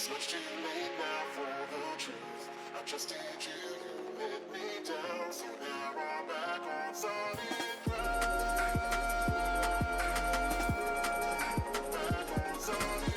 It's much too late now for the truth. I trusted you, you let me down. So now I'm back on solid ground. Back on solid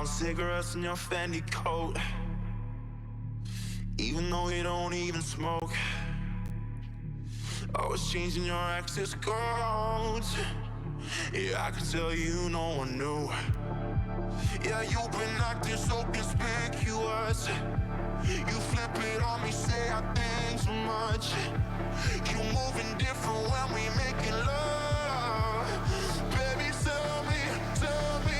brown cigarettes in your Fendi coat. Even though you don't even smoke, I was changing your access codes. Yeah, I can tell you no one knew. Yeah, you've been acting so conspicuous. You flip it on me, say I think too much. You moving different when we making love. Baby, tell me, tell me.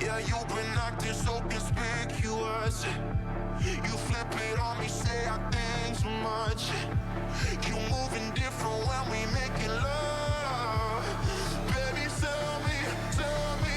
Yeah, you've been acting so conspicuous. You flip it on me, say I think too much. You moving different when we making love. Baby, tell me, tell me.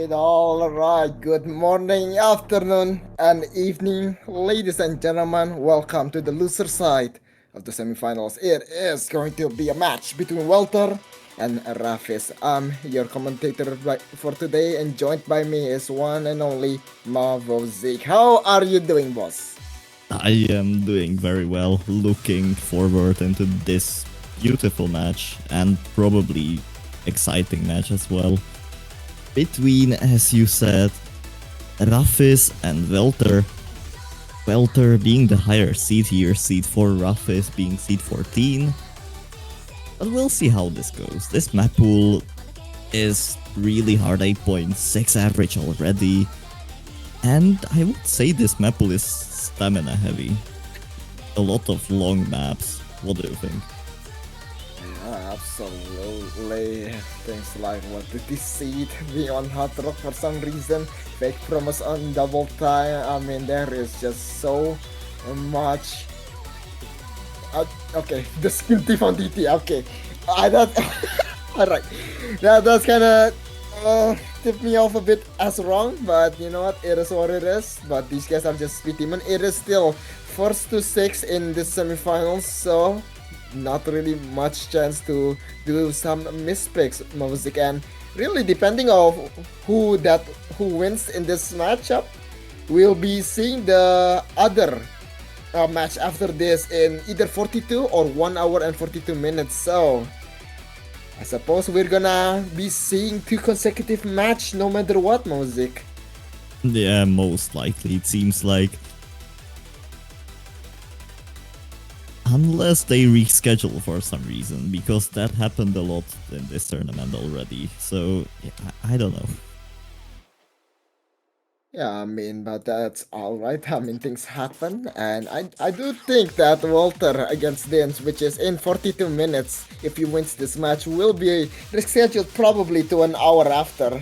All right. Good morning, afternoon, and evening, ladies and gentlemen. Welcome to the loser side of the semifinals. It is going to be a match between Welter and Rafis. I'm your commentator for today, and joined by me is one and only Mavozik. How are you doing, boss? I am doing very well, looking forward into this beautiful match and probably exciting match as well. Between, as you said, Rafis and Welter. Welter being the higher seed here, seed 4, Rafis being seed 14. But we'll see how this goes. This map pool is really hard, 8.6 average already. And I would say this map pool is stamina heavy. A lot of long maps. What do you think? Yeah, absolutely. Things like what did this seed be on Hard Rock for some reason? Fake promise on double time. I mean, there is just so much. Okay, the skill thief on DT. Okay, that. Alright, that's kind of tipped me off a bit as wrong, but you know what? It is what it is. But these guys are just speed demon. It is still first to six in the semifinals, so not really much chance to do some mispicks, Music. And really, depending on who wins in this matchup, we'll be seeing the other match after this in either 42 or 1 hour and 42 minutes. So I suppose we're gonna be seeing two consecutive match no matter what, Music. Yeah, most likely. It seems like. Unless they reschedule for some reason, because that happened a lot in this tournament already. So, yeah, I don't know. Yeah, I mean, but that's alright. I mean, things happen, and I do think that Welter against Dins, which is in 42 minutes, if he wins this match, will be rescheduled probably to an hour after.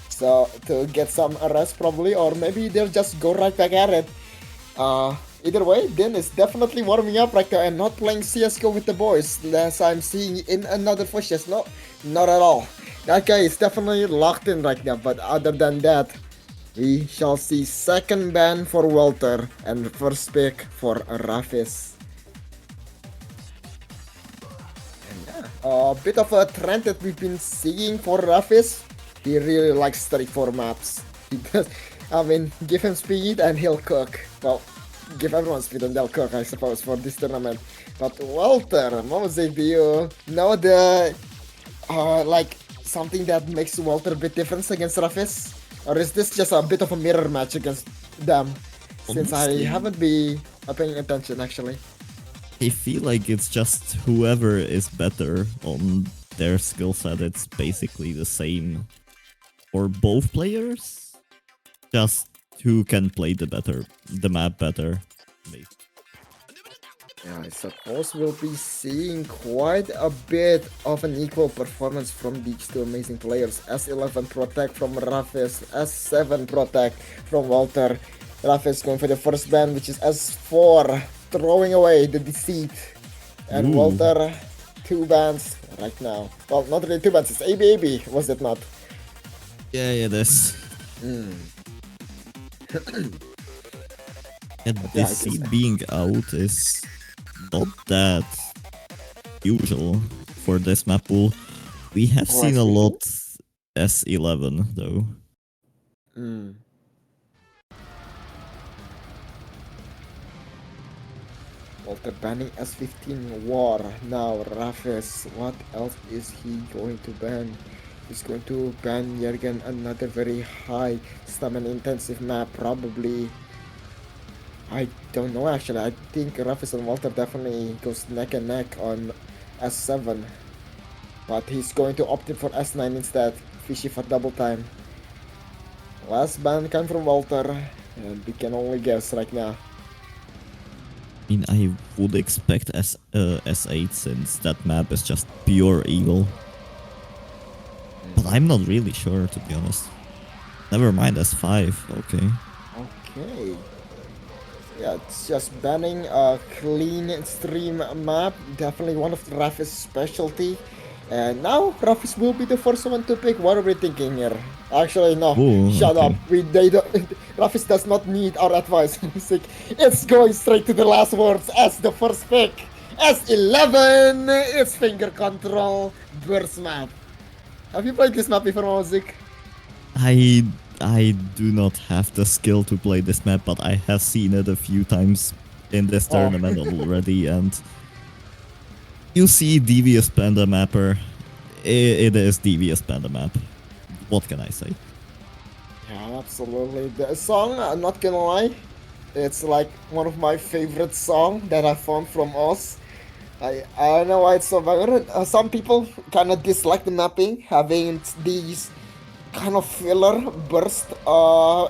So, to get some rest probably, or maybe they'll just go right back at it. Either way, Din is definitely warming up right now and not playing CSGO with the boys, as I'm seeing in another pushes. No, not at all. That guy is definitely locked in right now, but other than that, we shall see second ban for Welter and first pick for Rafis. And yeah, a bit of a trend that we've been seeing for Rafis. He really likes 34 maps. He does. I mean, give him speed and he'll cook. Well, give everyone speed and they'll cook, I suppose, for this tournament. But Welter, Mose, do you know the like something that makes Welter a bit different against Rafis? Or is this just a bit of a mirror match against them? Since Honestly, I haven't been paying attention actually. I feel like it's just whoever is better on their skill set. It's basically the same for both players. Just who can play the map better. Yeah, I suppose we'll be seeing quite a bit of an equal performance from these two amazing players. S11 Protect from Rafis, S7 Protect from Welter. Rafis going for the first ban, which is S4, throwing away the deceit. And Ooh. Welter, 2 bans right now. Well, not really 2 bans, it's AB, was it not? Yeah, it is. And yeah, this seed being out is not that usual for this map pool. We have seen a lot S11 though. Welter banning S15 War. Now Rafis, what else is he going to ban? He's going to ban yet again another very high stamina intensive map, probably. I don't know actually. I think Rafis and Welter definitely goes neck and neck on S7. But he's going to opt in for S9 instead. Fishy for double time. Last ban came from Welter, and we can only guess right now. I mean, I would expect S8 since that map is just pure evil. But I'm not really sure, to be honest. Never mind S5, okay. Okay. Yeah, it's just banning a clean stream map. Definitely one of Rafis' specialty. And now Rafis will be the first one to pick. What are we thinking here? Actually, no. Ooh, Shut okay. up. They don't, Rafis does not need our advice. It's going straight to the last words as the first pick. S11 is finger control burst map. Have you played this map before, Mozik? I do not have the skill to play this map, but I have seen it a few times in this tournament already, and you see Devious Panda Mapper. It is Devious Panda Map. What can I say? Yeah, absolutely. The song, I'm not gonna lie, it's like one of my favorite songs that I found from us. I don't know why it's so violent. Some people kind of dislike the mapping, having these kind of filler burst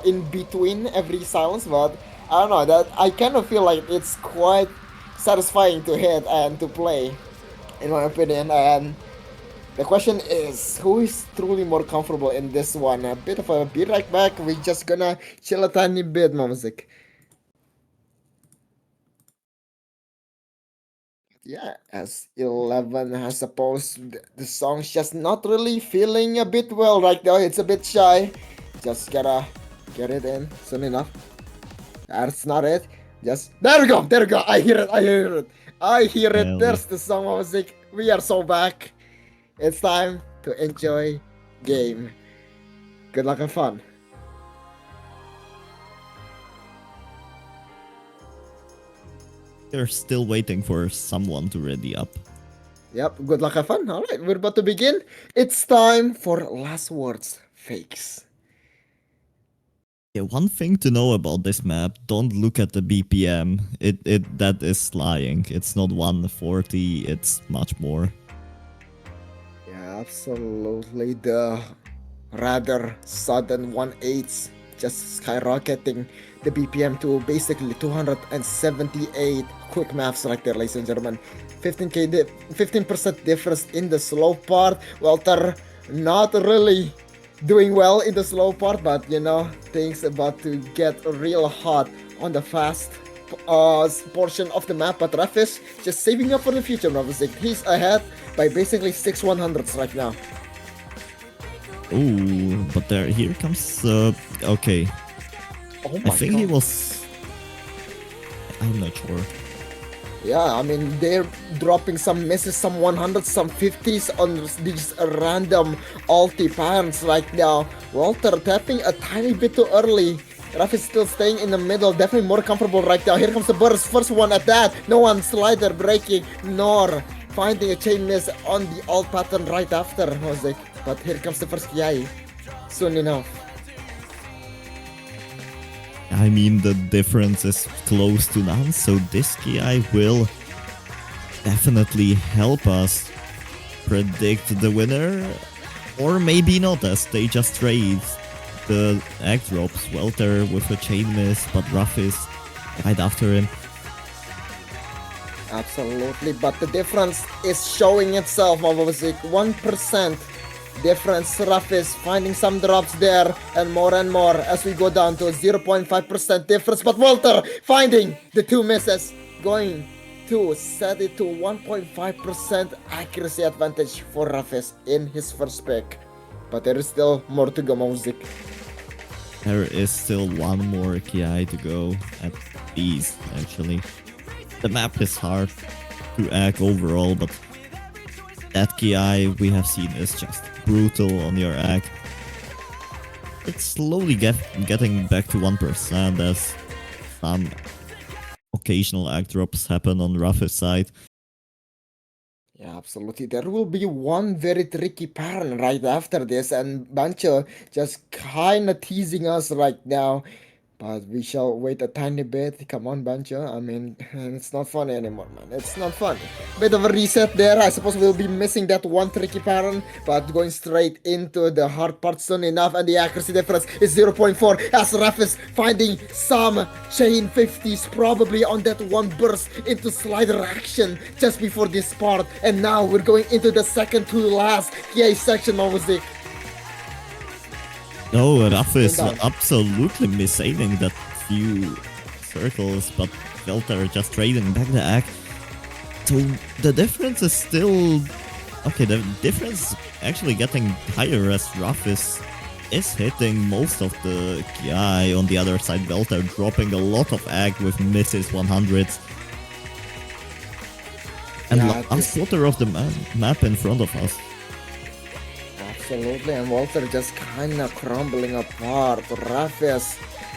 in between every silence, but I don't know, that I kind of feel like it's quite satisfying to hit and to play, in my opinion. And the question is, who is truly more comfortable in this one? A bit of a be right back. We're just gonna chill a tiny bit, Mamzik. Yeah, as 11 has supposed, the song's just not really feeling a bit well right now. It's a bit shy. Just gotta get it in soon enough. That's not it. Just there we go, there we go. I hear it, I hear it, I hear it. Hell yeah. There's the song music. We are so back. It's time to enjoy game. Good luck and fun. They're still waiting for someone to ready up. Yep, good luck and fun. Alright, we're about to begin. It's time for last words fakes. Yeah, one thing to know about this map, don't look at the BPM. That is lying. It's not 140, it's much more. Yeah, absolutely. The rather sudden 1/8 just skyrocketing the BPM to basically 278. Quick maths right there, ladies and gentlemen. 15% difference in the slow part. Welter not really doing well in the slow part, but you know, things about to get real hot on the fast portion of the map. But Rafis just saving up for the future, obviously. He's ahead by basically 6/100s right now. Oh, but here comes, okay. Oh I my think god. he was, I'm not sure. Yeah, I mean, they're dropping some misses, some 100s, some 50s on these random ulti patterns right now. Welter tapping a tiny bit too early. Raf is still staying in the middle, definitely more comfortable right now. Here comes the burst, first one at that. No one slider breaking, nor finding a chain miss on the ult pattern right after, Jose. But here comes the first Kiai, soon enough. I mean, the difference is close to none, so this guy will definitely help us predict the winner, or maybe not, as they just trade the egg drops. Welter with a chain miss, but Rafis right after him. Absolutely, but the difference is showing itself, obviously. 1% difference. Rafis finding some drops there, and more as we go down to a 0.5% difference. But Welter finding the two misses, going to set it to 1.5% accuracy advantage for Rafis in his first pick. But there is still more to go, Mozik. There is still one more KI to go, at least, actually. The map is hard to act overall, but that KI we have seen is just brutal on your act. It's slowly getting back to 1% as some occasional act drops happen on Rafis side. Yeah, absolutely. There will be one very tricky pattern right after this, and Bancho just kinda teasing us right now. But we shall wait a tiny bit. Come on, Bancho. I mean, it's not funny anymore, man. It's not funny. Bit of a reset there. I suppose we'll be missing that one tricky pattern, but going straight into the hard part soon enough, and the accuracy difference is 0.4 as Rafis finding some chain 50s probably on that one burst into slider action just before this part. And now we're going into the second to last EA section, obviously. No, Rafis absolutely missailing that few circles, but Welter just trading back the act. So the difference is still... Okay, the difference actually getting higher as Rafis is hitting most of the KI. On the other side, Welter dropping a lot of ag with misses 100s. And last quarter of the map in front of us. Absolutely, and Welter just kinda crumbling apart. Rafis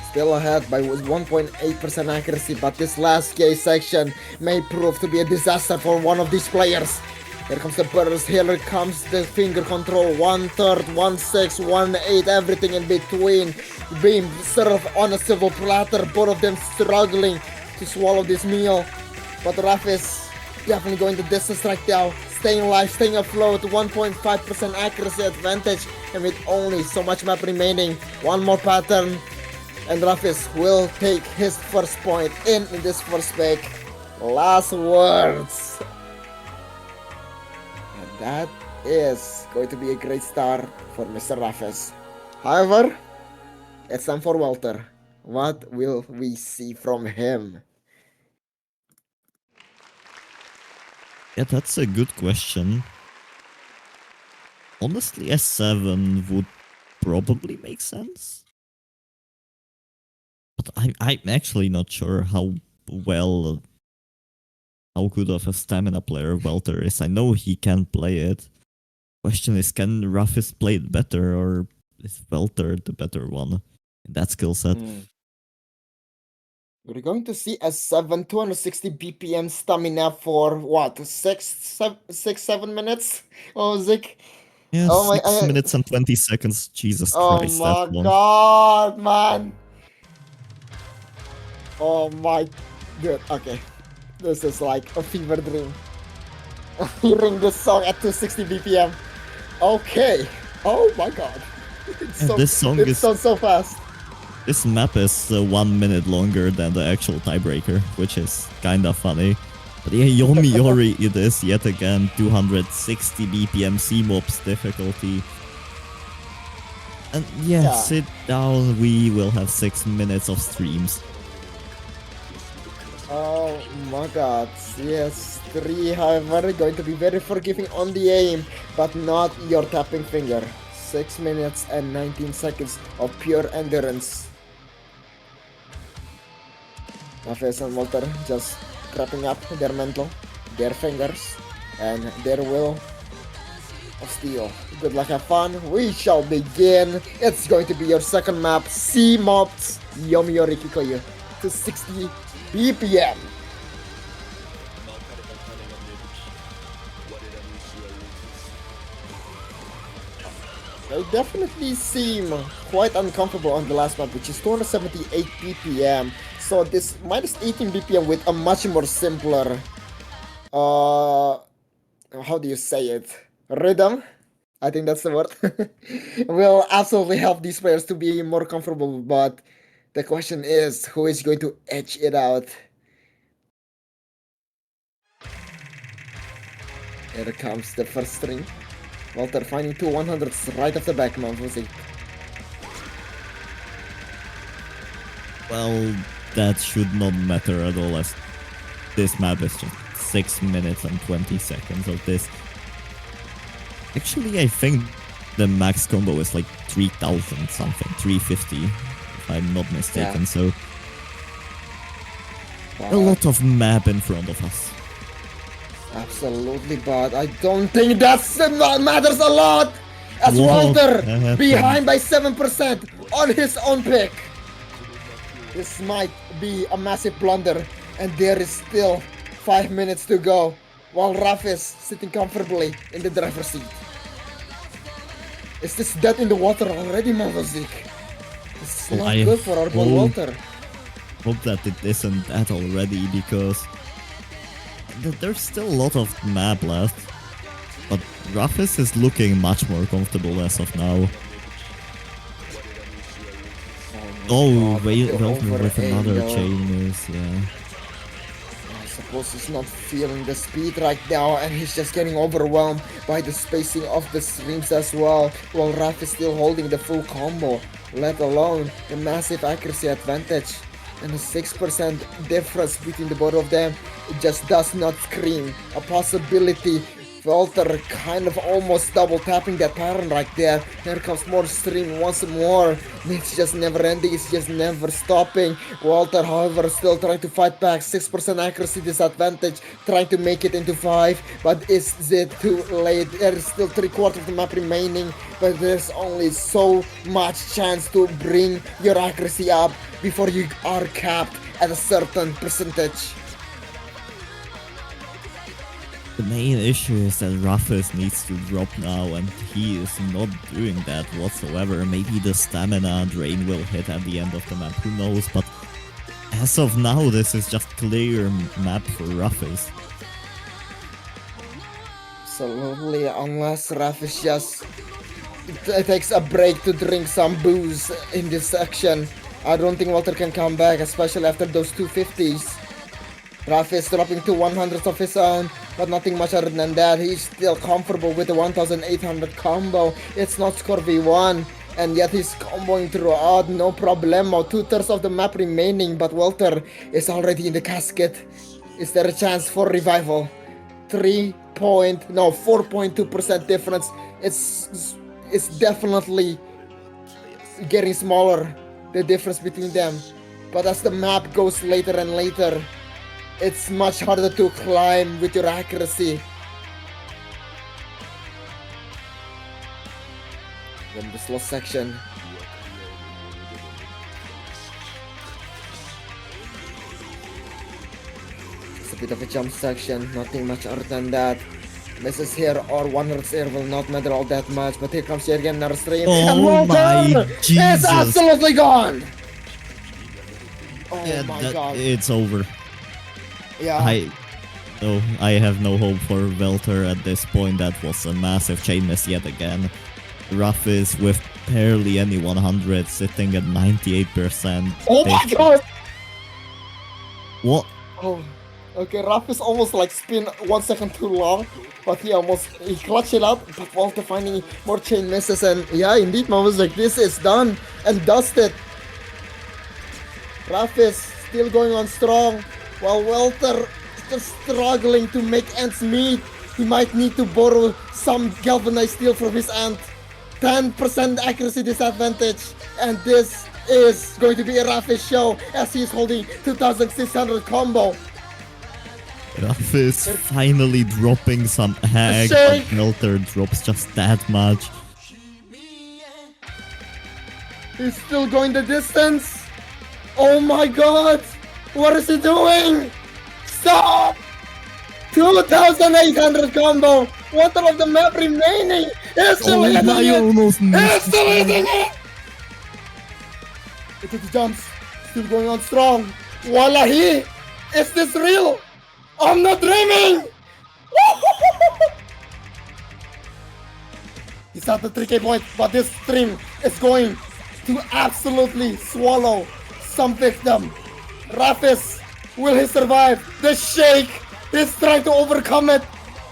still ahead by 1.8% accuracy, but this last K section may prove to be a disaster for one of these players. Here comes the burst, here comes the finger control, 1/3, 1/6, 1/8, everything in between. Being served on a silver platter, both of them struggling to swallow this meal. But Rafis definitely going the distance right now. Staying alive, staying afloat, 1.5% accuracy advantage, and with only so much map remaining, one more pattern, and Rafis will take his first point in this first pick. Last words. And that is going to be a great start for Mr. Rafis. However, it's time for Welter. What will we see from him? Yeah, that's a good question. Honestly, S7 would probably make sense. But I'm actually not sure how good of a stamina player Welter is. I know he can play it. Question is, can Rafis play it better, or is Welter the better one in that skill set? We're going to see a 260 BPM stamina for what, 7 minutes? Oh, Zik. Yeah, Oh my, 6 minutes and 20 seconds. Jesus oh Christ, that's my long. god, man. Oh my, dude, okay. This is like a fever dream. Hearing this song at 260 BPM. Okay. Oh my god. It's And so, this song it is sounds so fast. This map is 1 minute longer than the actual tiebreaker, which is kinda funny. But yeah, Yomiuri it is yet again, 260 BPM C-Mobs difficulty. And yeah, sit down, we will have 6 minutes of streams. Oh my god, CS3, however, going to be very forgiving on the aim, but not your tapping finger. 6 minutes and 19 seconds of pure endurance. Rafis and Welter just wrapping up their mental, their fingers, and their will of steel. Good luck, have fun. We shall begin. It's going to be your second map, C-Mobs Yomiuri Kikoyu to 60 BPM. They definitely seem quite uncomfortable on the last map, which is 278 BPM. So this minus 18 BPM with a much more simpler, how do you say it? Rhythm? I think that's the word. Will absolutely help these players to be more comfortable, but the question is, who is going to edge it out? Here comes the first string. Welter finding two 100s right off the back, man. Well, that should not matter at all, as this map is just 6 minutes and 20 seconds of this. Actually, I think the max combo is like 3000 something, 350, if I'm not mistaken, so a lot of map in front of us. Absolutely, but I don't think that matters a lot! As Welter behind by 7% on his own pick. This might be a massive blunder, and there is still 5 minutes to go, while Rafis sitting comfortably in the driver's seat. Is this dead in the water already, Movozik? This is not good for our boy Welter. Hope that it isn't that already, because there's still a lot of map left. But Rafis is looking much more comfortable as of now. Oh, Welter with another chain is, yeah. I suppose he's not feeling the speed right now, and he's just getting overwhelmed by the spacing of the streams as well, while Raf is still holding the full combo, let alone the massive accuracy advantage. And a 6% difference between the both of them, it just does not scream a possibility. Welter kind of almost double tapping that pattern right there. Here comes more stream once more. It's just never ending, it's just never stopping. Welter, however, still trying to fight back. 6% accuracy disadvantage, trying to make it into 5. But is it too late? There is still 3/4 of the map remaining. But there's only so much chance to bring your accuracy up before you are capped at a certain percentage. The main issue is that Rafis needs to drop now, and he is not doing that whatsoever. Maybe the stamina drain will hit at the end of the map, who knows, but as of now, this is just clear map for Rafis. Absolutely, unless Rafis just takes a break to drink some booze in this section, I don't think Welter can come back, especially after those 250s. Rafis dropping to 100s of his own, but nothing much other than that. He's still comfortable with the 1800 combo. It's not score V1, and yet he's comboing throughout, no problemo. 2/3 of the map remaining, but Welter is already in the casket. Is there a chance for revival? 4.2% difference. It's definitely getting smaller, the difference between them. But as the map goes later and later, it's much harder to climb with your accuracy. Then the slow section. It's a bit of a jump section, nothing much other than that. Misses here or 100 air will not matter all that much, but here comes here again another stream. And Oh my Welter is Jesus. absolutely gone! Oh Yeah, my god. it's over. Yeah. I have no hope for Welter at this point. That was a massive chain miss yet again. Rafis with barely any 100, sitting at 98%. Oh my god! What? Oh, okay, Rafis almost like spin 1 second too long, but he clutched it up, but Welter finding more chain misses, and yeah, indeed, man was like, this is done and dusted. Rafis still going on strong, while Welter just struggling to make ends meet. He might need to borrow some galvanized steel from his aunt. 10% accuracy disadvantage, and this is going to be a Rafis show as he's holding 2600 combo. Rafis finally dropping some hag, Shake. but Welter drops just that much. He's still going the distance. Oh my god! What is he doing? Stop! 2800 combo! Water of the map remaining! He's still hitting I it! almost He's missed still it. hitting it! Into the jumps. Still going on strong. Wallahi! Is this real? I'm not dreaming! He's at the 3k point, but this stream is going to absolutely swallow some victim. Rafis, will he survive? The Shake is trying to overcome it.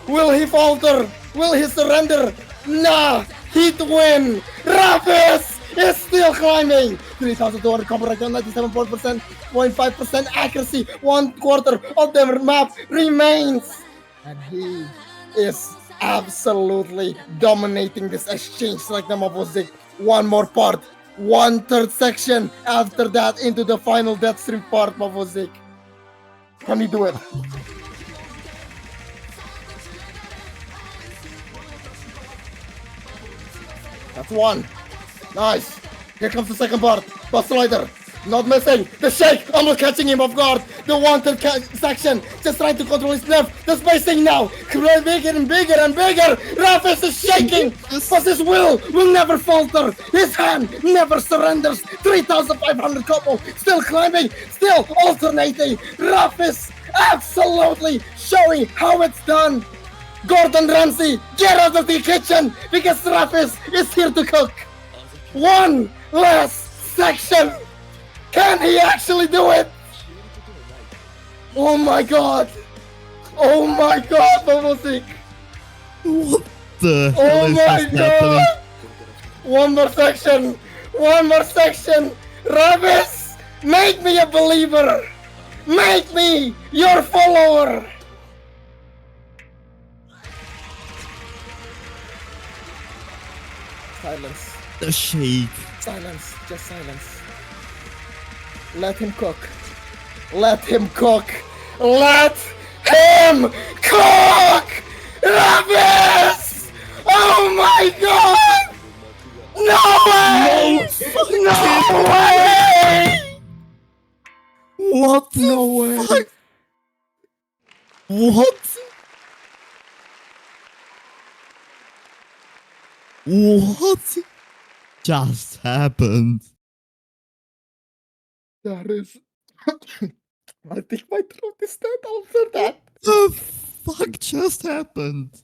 Will he falter? Will he surrender? Nah, he'd win. Rafis is still climbing. 3,200 combo right now, 97.4%, 0.5% accuracy. 1/4 of the map remains. And he is absolutely dominating this exchange like the Mavozik. One more part, 1/3 section. After that, into the final death stream part, Mavozik. Can he do it? That's one. Nice. Here comes the second part. Bust Slider. Not missing. The Shake almost catching him off guard. The wanted section. Just trying to control his nerve. The spacing now. Bigger and bigger and bigger. Rafis is shaking. But his will never falter. His hand never surrenders. 3,500 combo. Still climbing. Still alternating. Rafis absolutely showing how it's done. Gordon Ramsay, get out of the kitchen because Rafis is here to cook. One last section. Can he actually do it? Oh my god. Oh my god, Mavozik. What the Oh hell is my just happening? god. One more section. One more section. Rafis, make me a believer. Make me your follower. Silence. The Shake. Silence. Just silence. Let him cook. Let him cook. Let him cook! Rafis! Oh my god! No way! No way! What the No way! fuck? What? What just happened? That is... I think my throat is dead after that. The fuck just happened?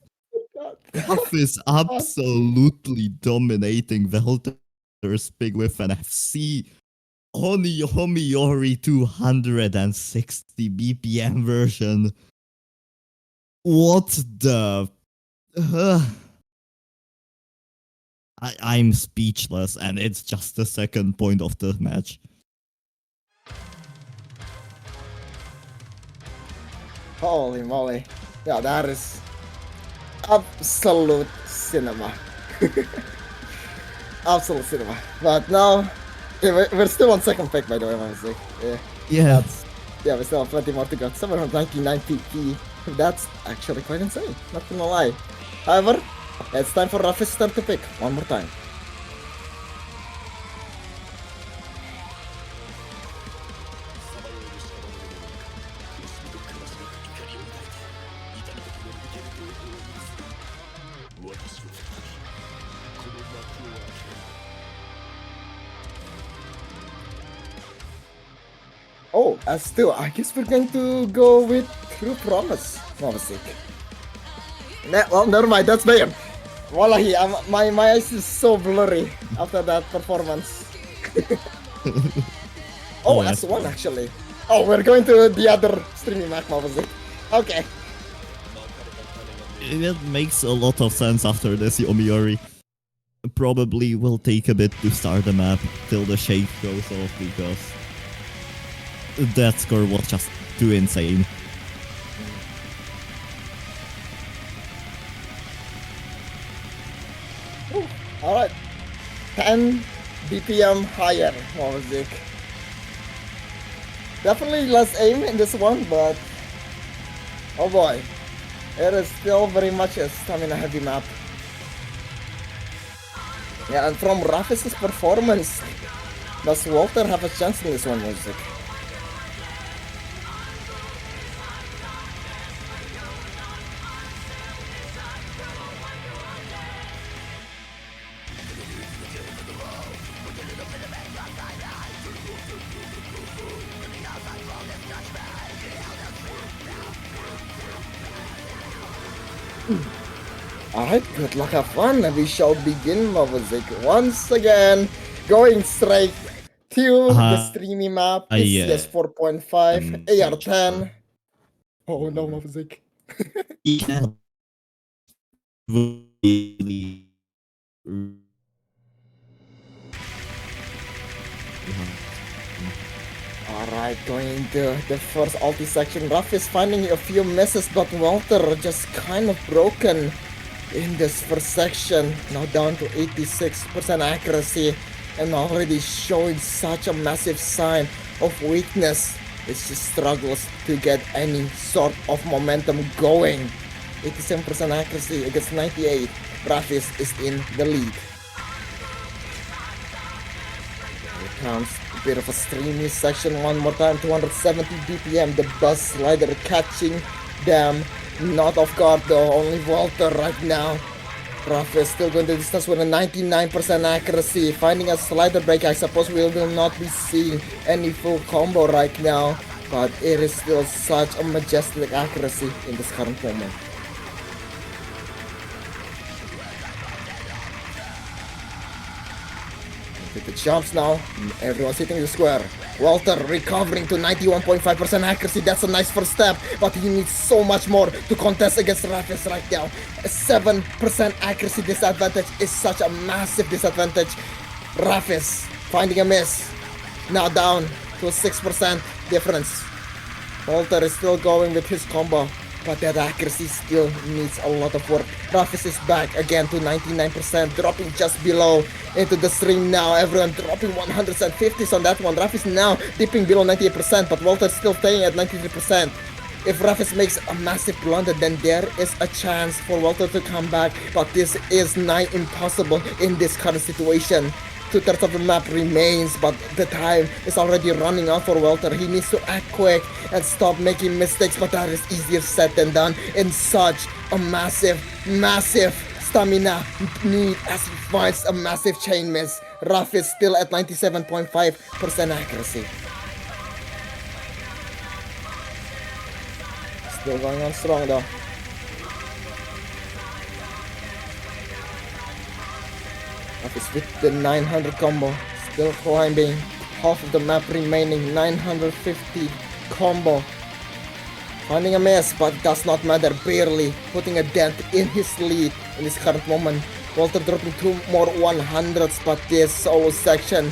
Rafis absolutely dominating Welter's big with an FC. Homiori 260 BPM version. What the... I'm speechless, and it's just the second point of the match. Holy moly. Yeah, that is absolute cinema. Absolute cinema. But now, yeah, we're still on second pick, by the way, honestly. Yeah. Yeah, we still have plenty more to go. 799 PP. That's actually quite insane, not gonna lie. However, it's time for Rafis to start to pick one more time. Oh, still, I guess we're going to go with True Promise. Obviously. Well, never mind, that's Bayern. Wallahi, my eyes is so blurry after that performance. Oh, Yeah. S1 actually. Oh, we're going to the other streaming map, obviously. Okay. It makes a lot of sense after this Yomiuri. Probably will take a bit to start the map till the shake goes off because that score was just too insane. Alright. 10 BPM higher, music. Definitely less aim in this one, but oh boy. It is still very much a stamina heavy map. Yeah, and from Rafis' performance, does Welter have a chance in this one, music? Alright, good luck, have fun. We shall begin, music. Once again, going straight to the streamy map. ECS 4.5, AR10. Oh no, music. He can really Alright, going into the first ulti section. Rafis finding a few misses, but Welter just kind of broken in this first section. Now down to 86% accuracy and already showing such a massive sign of weakness. It just struggles to get any sort of momentum going. 87% accuracy against 98. Rafis is in the lead. Here comes a bit of a streamy section one more time. 270 BPM. The bus slider catching them not off guard though. Only Welter right now. Rafis still going the distance with a 99% accuracy. Finding a slider break. I suppose we will not be seeing any full combo right now. But it is still such a majestic accuracy in this current moment. With the jumps now, everyone's hitting the square. Welter recovering to 91.5% accuracy. That's a nice first step, but he needs so much more to contest against Rafis right now. A 7% accuracy disadvantage is such a massive disadvantage. Rafis finding a miss. Now down to a 6% difference. Welter is still going with his combo, but that accuracy still needs a lot of work. Rafis is back again to 99%, dropping just below into the stream now. Everyone dropping 150s on that one. Rafis now dipping below 98%, but Welter still staying at 93%. If Rafis makes a massive blunder, then there is a chance for Welter to come back, but this is nigh impossible in this current situation. 2/3 of the map remains, but the time is already running out for Welter. He needs to act quick and stop making mistakes, but that is easier said than done in such a massive stamina need as he finds a massive chain miss. Rafis still at 97.5% accuracy. Still going on strong though. Rafis with the 900 combo, still climbing, half of the map remaining, 950 combo. Finding a miss, but does not matter, barely putting a dent in his lead in this current moment. Welter dropping 2 more 100s, but this solo section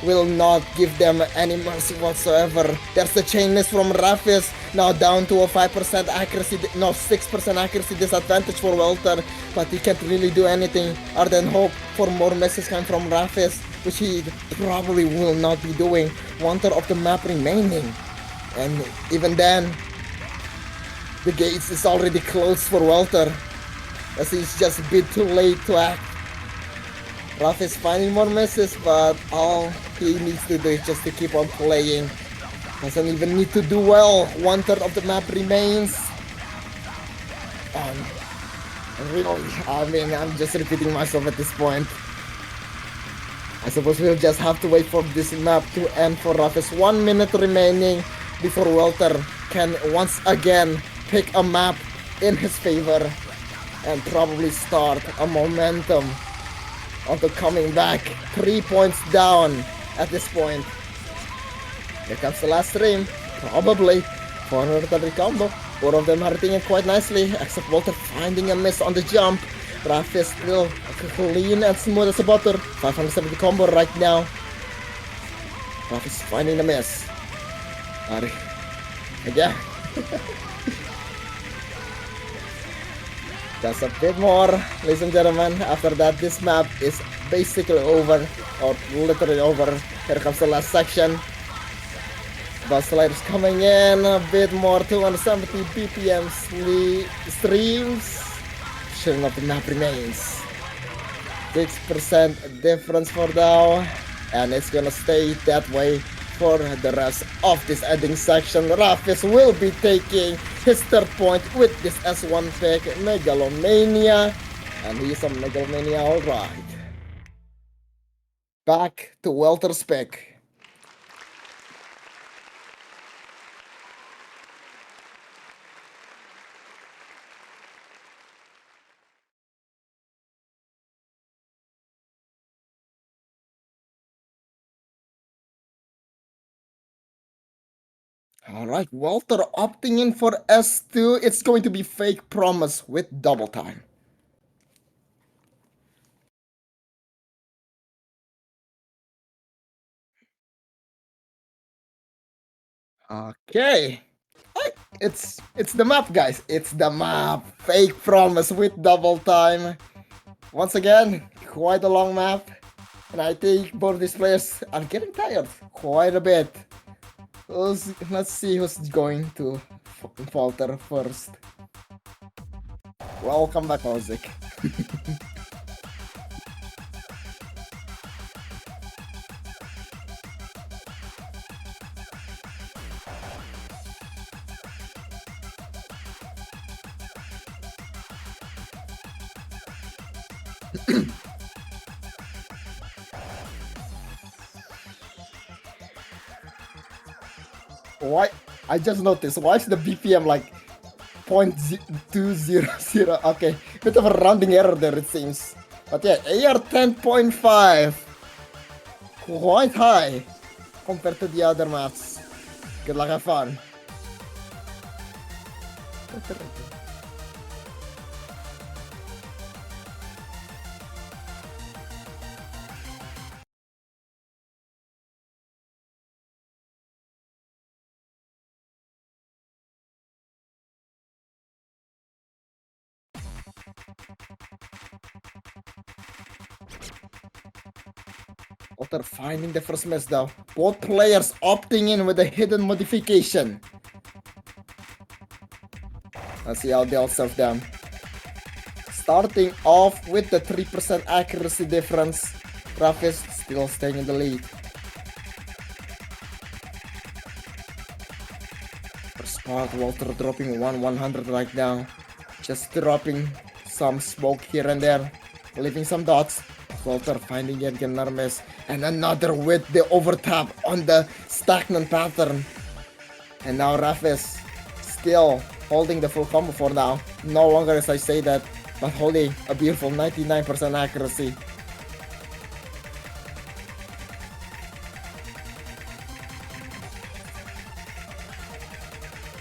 will not give them any mercy whatsoever. There's the chain miss from Rafis, now down to a 5% accuracy, no 6% accuracy disadvantage for Welter, but he can't really do anything other than hope for more misses coming from Rafis, which he probably will not be doing. 1/3 of the map remaining, and even then, the gates is already closed for Welter, as he's just a bit too late to act. Raf is finding more misses, but all he needs to do is just to keep on playing. Doesn't even need to do well. 1/3 of the map remains. And really, I mean, I'm just repeating myself at this point. I suppose we'll just have to wait for this map to end for Rafis. 1 minute remaining before Welter can once again pick a map in his favor and probably start a momentum of the coming back. 3 points down at this point. Here comes the last stream. Probably 430 combo. Both of them are hitting it quite nicely, except Welter finding a miss on the jump. Rafis still clean and smooth as a butter. 570 combo right now. Rafis finding the miss. Again. Just a bit more, ladies and gentlemen. After that, this map is basically over, or literally over. Here comes the last section. Bus sliders coming in, a bit more, 270 BPM streams. Showing up the map remains. 6% difference for now, and it's gonna stay that way for the rest of this ending section. Rafis will be taking his 3rd point with this S1 pick, Megalomania, and he's a Megalomania alright. Back to Welter's pick. Alright, Welter opting in for S2. It's going to be Fake Promise with double time. Okay. It's the map, guys. It's the map. Fake Promise with double time. Once again, quite a long map. And I think both these players are getting tired quite a bit. Let's see who's going to falter first. Welcome back, Ozik. Why? I just noticed. Why is the BPM like 0.200? Okay, bit of a rounding error there, it seems. But yeah, AR 10.5. Quite high compared to the other maps. Good luck, have fun. Welter finding the first miss though. Both players opting in with a hidden modification. Let's see how they'll serve them. Starting off with the 3% accuracy difference. Rafis still staying in the lead. First part, Welter dropping 100 right now. Just dropping some smoke here and there. Leaving some dots. Welter finding yet another miss. And another with the overtap on the stagnant pattern. And now Rafis still holding the full combo for now. No longer as I say that, but holding a beautiful 99% accuracy.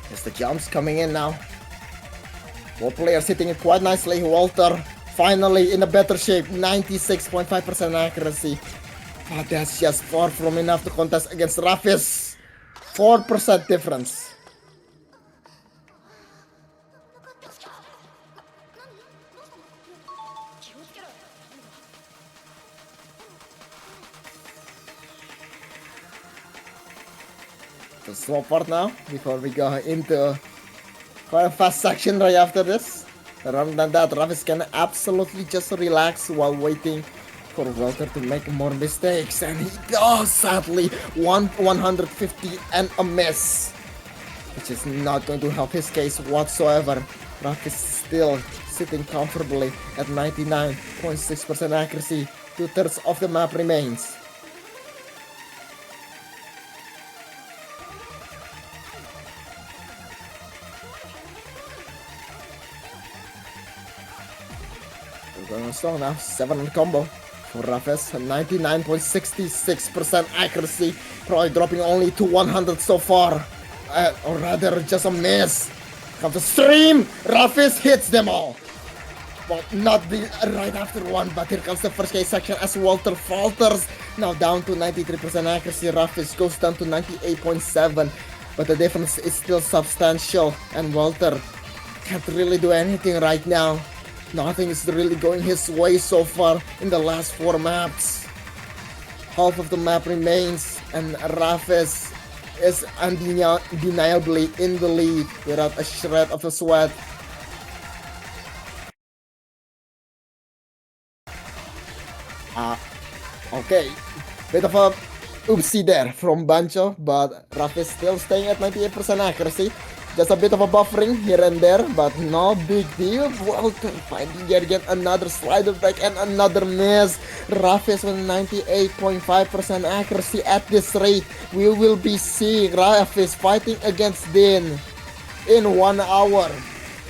There's the jumps coming in now. Both players hitting it quite nicely. Welter finally in a better shape, 96.5% accuracy. But that's just far from enough to contest against Rafis. 4% difference. The slow part now before we go into quite a fast section right after this. Rather than that, Rafis can absolutely just relax while waiting for Welter to make more mistakes, and he does sadly 150 and a miss, which is not going to help his case whatsoever. Rafis still sitting comfortably at 99.6% accuracy. 2/3 of the map remains. We're going strong now. 7 on combo for Rafis. 99.66% accuracy. Probably dropping only to 100 so far. Or rather, just a miss. Comes the stream. Rafis hits them all. Well, not the right after one, but here comes the first case section as Welter falters. Now down to 93% accuracy. Rafis goes down to 98.7. But the difference is still substantial. And Welter can't really do anything right now. Nothing is really going his way so far in the last 4 maps. Half of the map remains, and Rafis is undeniably in the lead without a shred of a sweat. Okay, bit of a oopsie there from Bancho, but Rafis still staying at 98% accuracy. Just a bit of a buffering here and there, but no big deal. Welter finding yet another slider break and another miss. Rafis with 98.5% accuracy at this rate. We will be seeing Rafis fighting against Din in 1 hour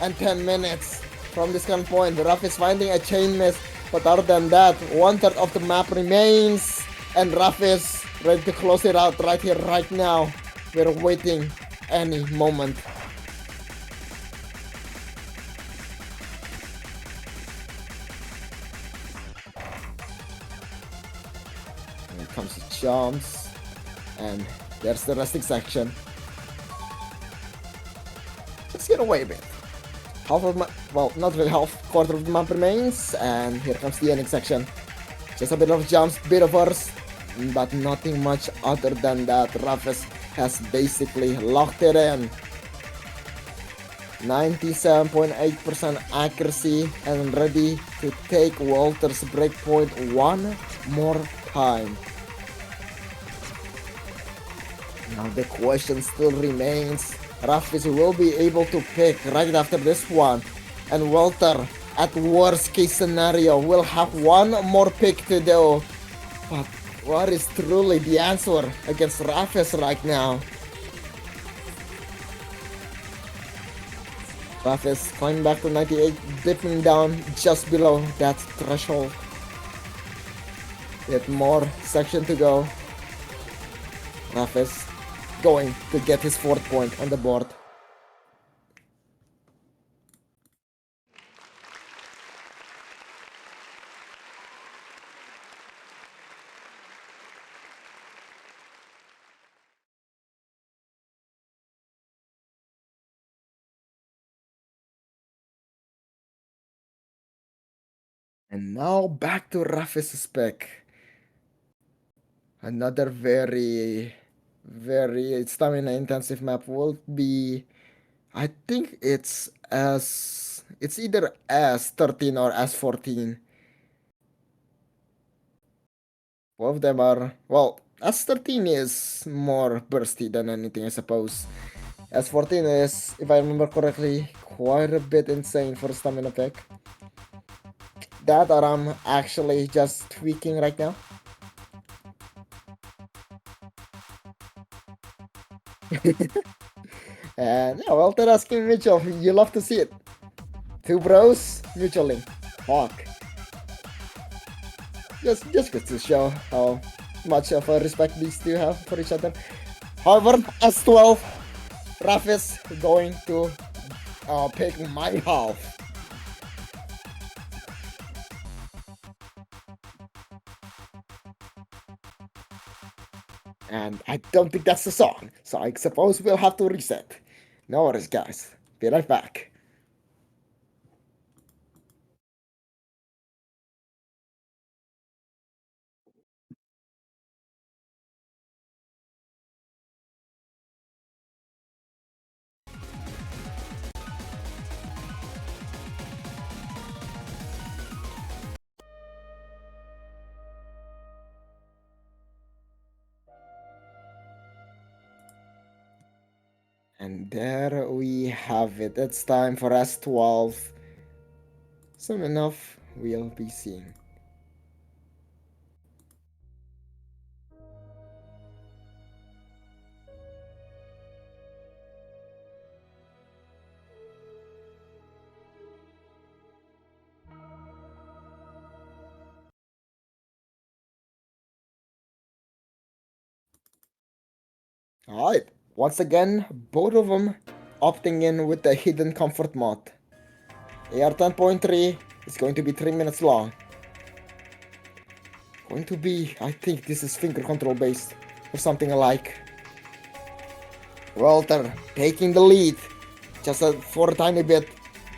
and 10 minutes. From this current point, Rafis finding a chain miss, but other than that, 1/3 of the map remains, and Rafis ready to close it out right here, right now. We're waiting any moment. Here comes the jumps, and there's the resting section. Let's get away a bit. Half of my, well, not really half, quarter of the map remains, and here comes the ending section. Just a bit of jumps, bit of burst, but nothing much other than that. Rafis has basically locked it in. 97.8% accuracy and ready to take Welter's breakpoint one more time. Now the question still remains. Rafis will be able to pick right after this one, and Welter, at worst case scenario, will have one more pick to do. But what is truly the answer against Rafis right now? Rafis climbing back to 98, dipping down just below that threshold. With more section to go. Rafis going to get his 4th point on the board. And now back to Rafis' pick. Another very stamina intensive map will be, I think it's either S13 or S14. Both of them are, well, S13 is more bursty than anything, I suppose. S14 is, if I remember correctly, quite a bit insane for a stamina pick. That I'm actually just tweaking right now. And yeah, Welter asking Mitchell, you love to see it. 2 bros, mutually. Fuck. Just good to show how much of a respect these two have for each other. However, S12, Rafis going to pick my half. And I don't think that's the song, so I suppose we'll have to reset. No worries, guys. Be right back. And there we have it. It's time for S12. Soon enough, we'll be seeing. Alright, once again, both of them opting in with the hidden comfort mod. AR 10.3 is going to be 3 minutes long. Going to be, I think this is finger control based or something alike. Welter taking the lead just for a tiny bit,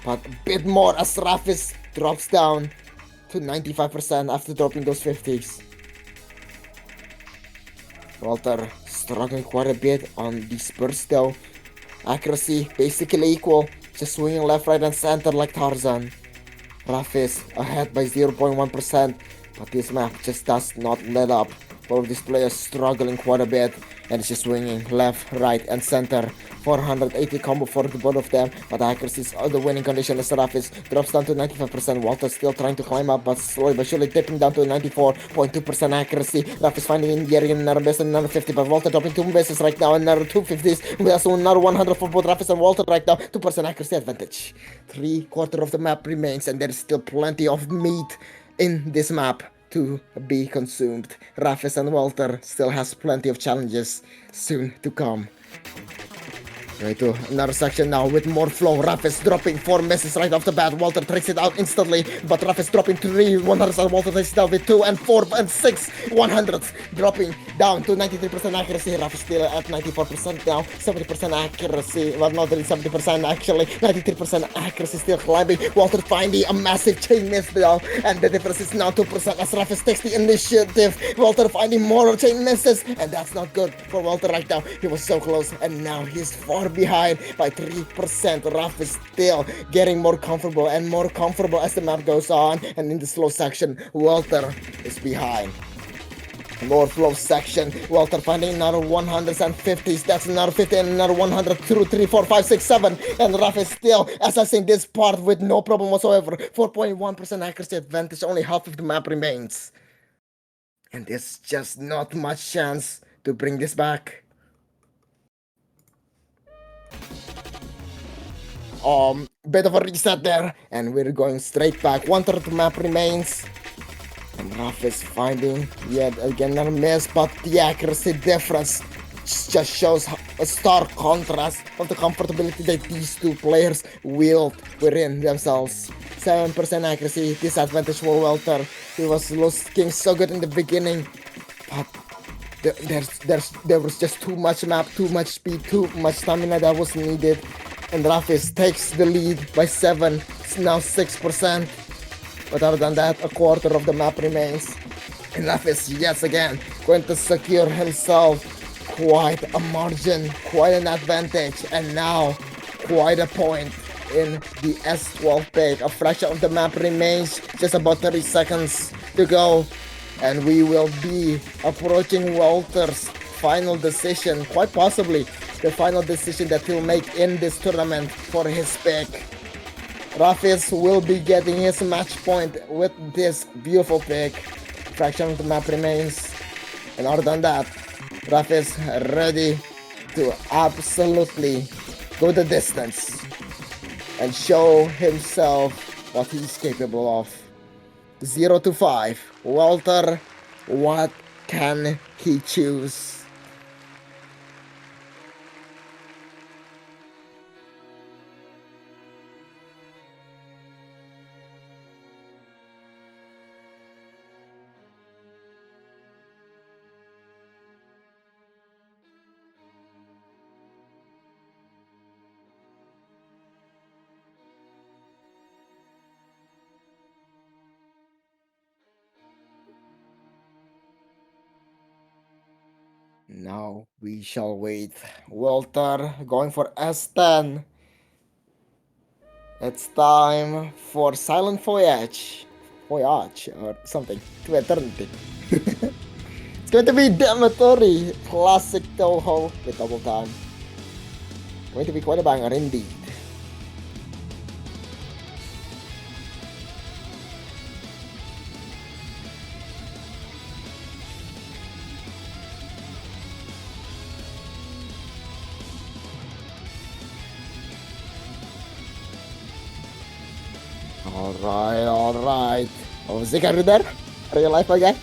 but a bit more as Rafis drops down to 95% after dropping those 50s. Welter struggling quite a bit on the spurs though. Accuracy basically equal, just swinging left, right and center like Tarzan. Rafis ahead by 0.1%, but this map just does not let up. Both of these players struggling quite a bit, and it's just swinging left, right and center. 480 combo for the both of them, but accuracy is the winning condition as Rafis drops down to 95%. Welter still trying to climb up, but slowly but surely dipping down to 94.2% accuracy. Rafis finding in yet again another miss and another 50, but Welter dropping 2 misses right now, another 250s. We also another 100 for both Rafis and Welter right now. 2% accuracy advantage. 3/4 of the map remains, and there's still plenty of meat in this map to be consumed. Rafis and Welter still has plenty of challenges soon to come. Going to another section now with more flow. Rafis dropping 4 misses right off the bat. Welter takes it out instantly, but Rafis dropping 3 100s and Welter takes it out with 2 and 4 and 6 100s. Dropping down to 93% accuracy. Rafis still at 94% now. 70% accuracy. Well, not really 70% actually. 93% accuracy still climbing. Welter finding a massive chain miss now. And the difference is now 2% as Rafis takes the initiative. Welter finding more chain misses. And that's not good for Welter right now. He was so close and now he's far behind by 3%. Rafis still getting more comfortable and more comfortable as the map goes on, and in the slow section Welter is behind. More flow section. Welter finding another 100s and 50s. That's another 50 and another 100. 2, 3, 4, 5, 6, 7. And Rafis still assessing this part with no problem whatsoever. 4.1% accuracy advantage. Only half of the map remains. And there's just not much chance to bring this back. Bit of a reset there, and we're going straight back. 1/3 of the map remains, and Rafis finding yet again a miss, but the accuracy difference just shows a stark contrast of the comfortability that these two players wield within themselves. 7% accuracy disadvantage for Welter. He was looking so good in the beginning, but there was just too much map, too much speed, too much stamina that was needed. And Rafis takes the lead by 7. It's now 6%. But other than that, 1/4 of the map remains. And Rafis, yes again, going to secure himself quite a margin, quite an advantage, and now quite a point in the S12 pick. A fraction of the map remains, just about 30 seconds to go. And we will be approaching Welter's final decision, quite possibly the final decision that he'll make in this tournament for his pick. Rafis will be getting his match point with this beautiful pick. Fraction of the map remains. And other than that, Rafis ready to absolutely go the distance and show himself what he's capable of. 0 to 5. Welter, what can he choose? Now we shall wait. Welter going for S10. It's time for Silent Voyage. Voyage or something. To eternity. It's going to be Dematory. Classic Toho with double time. Going to be quite a banger indeed. Alright. Oh, Zig, are you there? Are you alive, my guy?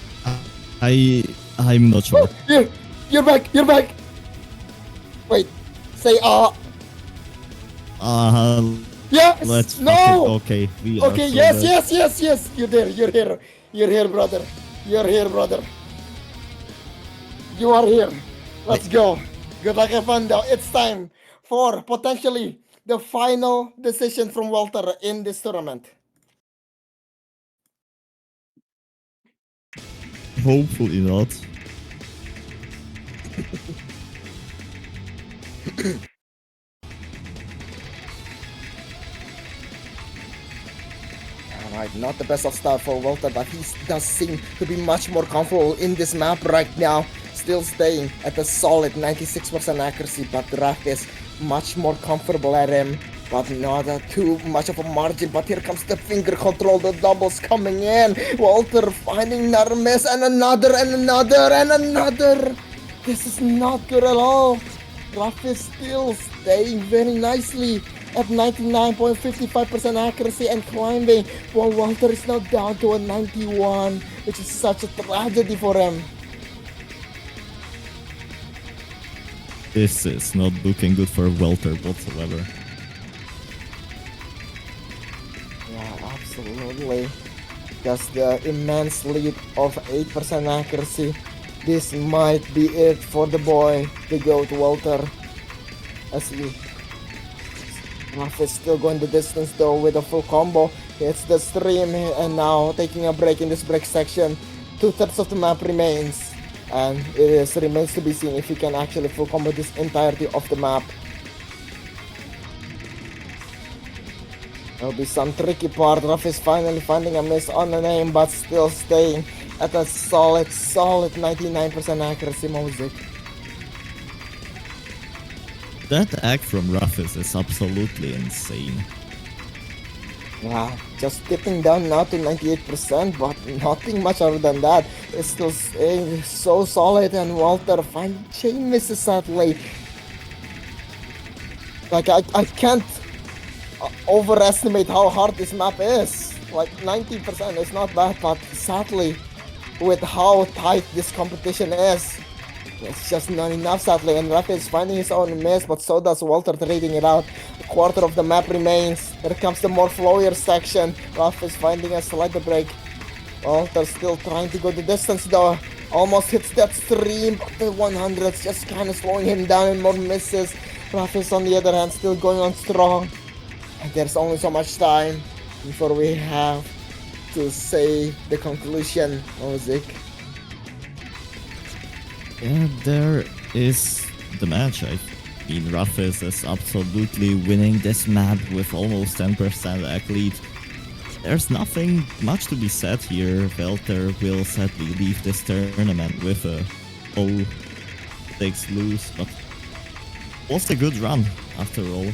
I I'm not sure. You're back! Wait, say Uh let's yes! No! okay. We are Okay, so yes, bad. yes! You're here, brother. You're here, brother. You are here. Let's go. Good luck, have fun, though. It's time for potentially the final decision from Welter in this tournament. Hopefully not. Alright, not the best of start for Welter, but he does seem to be much more comfortable in this map right now. Still staying at a solid 96% accuracy, but Rafis much more comfortable at him, but not too much of a margin. But here comes the finger control, the doubles coming in. Welter finding another miss, and another, and another, and another. This is not good at all. Rafis still staying very nicely at 99.55% accuracy and climbing, while Welter is now down to a 91, which is such a tragedy for him. This is not looking good for Welter whatsoever. Yeah, absolutely. Just the immense lead of 8% accuracy. This might be it for the boy, the GOAT Welter. As he Rafis still going the distance though with a full combo. It's the stream and now taking a break in this break section. 2/3 of the map remains. And remains to be seen if he can actually full combo this entirety of the map. There'll be some tricky part. Rafis finally finding a miss on the name, but still staying at a solid 99% accuracy music. That act from Rafis is absolutely insane. Yeah, just dipping down now to 98%, but nothing much other than that. It's still staying so solid, and Welter finding chain misses sadly. Like, I can't overestimate how hard this map is. Like, 90% is not bad, but sadly, with how tight this competition is, it's just not enough, sadly. And Rafi is finding his own miss, but so does Welter trading it out. A quarter of the map remains. Here comes the more flowier section. Rafi is finding a slight break. Welter still trying to go the distance, though. Almost hits that stream, but the 100's just kind of slowing him down and more misses. Rafi on the other hand, still going on strong. And there's only so much time before we have to say the conclusion, music. Yeah, there is the match. I mean, Rafis is absolutely winning this map with almost 10% egg lead. There's nothing much to be said here. Welter will sadly leave this tournament with a 0-6 lose, but was a good run after all.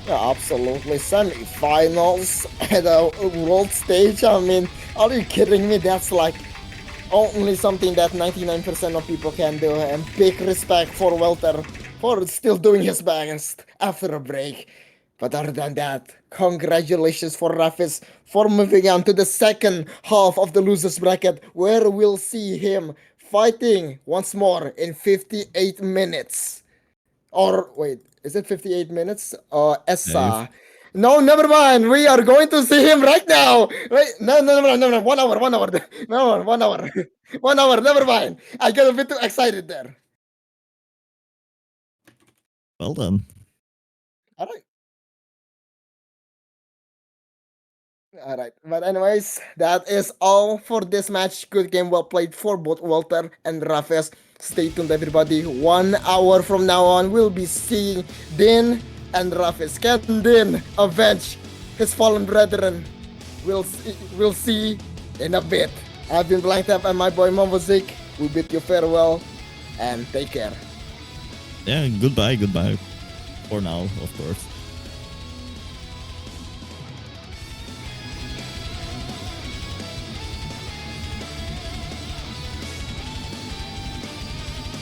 Yeah, absolutely. Semifinals at a world stage. I mean, are you kidding me? That's like only something that 99% of people can do. And big respect for Welter for still doing his best after a break. But other than that, congratulations for Rafis for moving on to the second half of the losers bracket, where we'll see him fighting once more in 58 minutes. Or wait, is it 58 minutes? Dave. ESSA. No, never mind. We are going to see him right now. Wait, no. 1 hour, 1 hour. No, 1 hour. 1 hour, never mind. I got a bit too excited there. Well done. All right. All right. But anyways, that is all for this match. Good game, well played for both Welter and Rafis. Stay tuned, everybody. 1 hour from now on, we'll be seeing Din and Rafis. Can Din avenge his fallen brethren? We'll see in a bit. I've been Blanktap and my boy Mombozik. We bid you farewell and take care. Yeah, goodbye for now, of course.